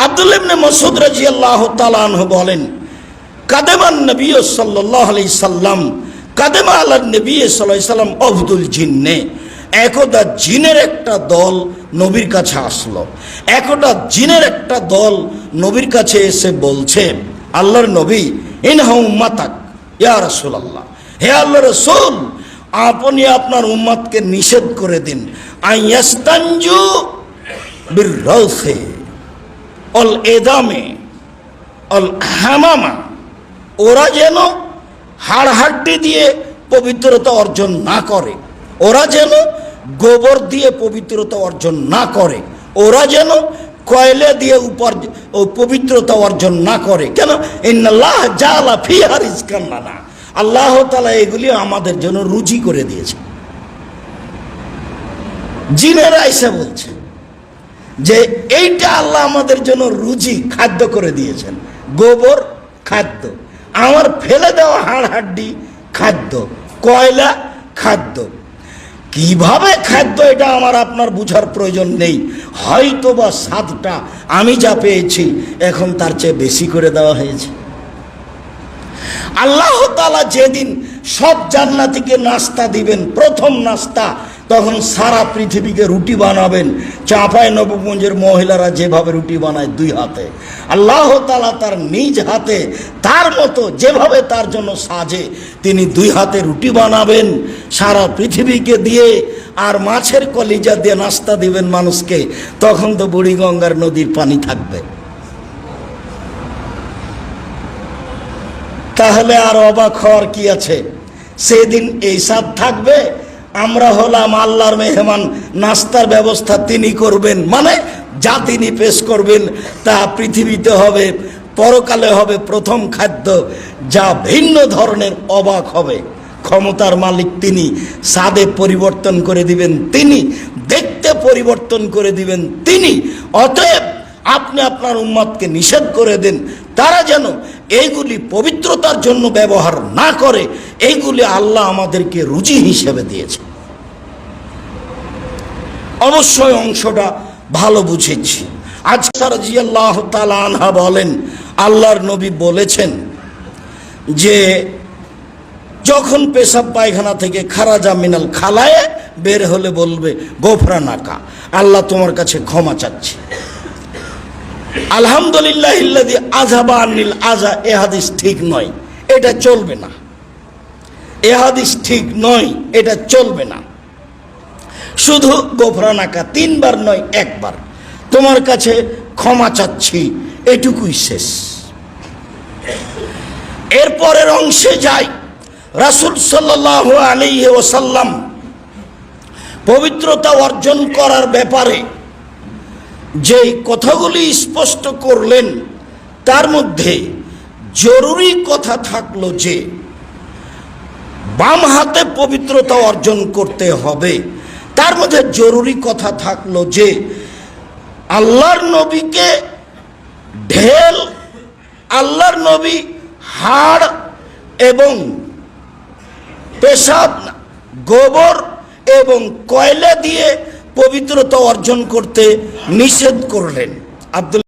আব্দুল্লাহ ইবনে মাসউদ রাদিয়াল্লাহু তাআলা আনহু বলেন, কাদেমান নবী সাল্লাল্লাহু আলাইহি সাল্লাম কাদেমা আলা নবী সাল্লাল্লাহু আলাইহি সাল্লাম আফদুল জিন্নে। একদা জিনের একটা দল নবীর কাছে আসলো। একদা জিনের একটা দল নবীর কাছে এসে বলছে, আল্লাহর নবী, ইনহা উম্মাতাক ইয়া রাসূলুল্লাহ, হে আল্লাহর রাসূল, আপনি আপনার উম্মতকে নিষেধ করে দিন, আইয়াস্তানজু বিররাউসে অল এদামে অল হামামা, ওরা যেন হাড়হাড্ডি দিয়ে পবিত্রতা অর্জন না করে, ওরা যেন গোবর দিয়ে পবিত্রতা অর্জন না করে, ওরা যেন কয়লা দিয়ে পবিত্রতা অর্জন না করে। কেন? ইন্নাল্লাহ জাআলা ফিহা রিজকান লানা, আল্লাহ তাআলা এগুলি আমাদের জন্য রুজি করে দিয়েছে। জিনেরা এসে বলছে যে এইটা আল্লাহ আমাদের জন্য রুজি খাদ্য করে দিয়েছেন, গোবর খাদ্য, আমার ফেলে দেওয়া হাড়হাড্ডি খাদ্য, কয়লা খাদ্য। কিভাবে খাদ্য এটা আমার আপনার বুঝার প্রয়োজন নেই, হয়তো বা স্বাদটা আমি যা পেয়েছি এখন তার চেয়ে বেশি করে দেওয়া হয়েছে। আল্লাহ তাআলা যেদিন সব জান্নাতীকে নাস্তা দিবেন, প্রথম নাস্তা, তখন সারা পৃথিবীকে রুটি বানাবেন। চাঁপাই নবগঞ্জের মহিলারা যেভাবে রুটি বানায় দুই হাতে, আল্লাহ তাআলা তার নিজ হাতে তার মতো যেভাবে তার জন্য সাজে তিনি দুই হাতে রুটি বানাবেন সারা পৃথিবীকে দিয়ে, আর মাছের কলিজা দিয়ে নাস্তা দিবেন মানুষকে। তখন তো বুড়িগঙ্গার নদীর পানি থাকবে। তাহলে আর অবাক হওয়ার কি আছে? সেদিন এই স্বাদ থাকবে, আমরা হলাম আল্লাহর মেহমান, নাস্তার ব্যবস্থা তিনি করবেন, মানে যা তিনি পেশ করবেন তা পৃথিবীতে হবে, পরকালে হবে প্রথম খাদ্য, যা ভিন্ন ধরনের অবাক হবে। ক্ষমতার মালিক তিনি, স্বাদে পরিবর্তন করে দিবেন তিনি, দেখতে পরিবর্তন করে দিবেন তিনি। অতএব আপনি আপনার উম্মতকে নিষেধ করে দেন, তারা যেন এইগুলি পবিত্রতার জন্য ব্যবহার না করে। এইগুলি আল্লাহ আমাদেরকে রুজি হিসেবে দিয়েছে। অবশ্যই অংশটা ভালো বুঝেছি। আয়েশা রাদিয়াল্লাহু তাআলা আনহা বলেন, আল্লাহর নবী বলেছেন যে যখন পেশাব পায়খানা থেকে খারাজা মিনাল খালায়ে বের হলে বলবে গোফরানাকা, আল্লাহ তোমার কাছে ক্ষমা চাচ্ছি। আলহামদুলিল্লাহিল্লাযী আযহাবা আনিল আযা, এ হাদিস ঠিক নয়, এটা চলবে না। এ হাদিস ঠিক নয়, এটা চলবে না। শুধু গোফরানাকা, তিনবার নয়, একবার, তোমার কাছে ক্ষমা চাচ্ছি, এটুকুই শেষ। এরপরের অংশে যাই। রাসূল সাল্লাল্লাহু আলাইহি ওয়াসাল্লাম পবিত্রতা অর্জন করার ব্যাপারে যে কথাগুলি স্পষ্ট করলেন, তার মধ্যে জরুরি কথা থাকলো যে বাম হাতে পবিত্রতা অর্জন করতে হবে। তার মধ্যে জরুরি কথা থাকলো যে আল্লাহর নবীকে ঢেল, আল্লাহর নবী হাড় এবং পেশাব, গোবর এবং কয়লা দিয়ে পবিত্রতা অর্জন করতে নিষেধ করলেন। আব্দুল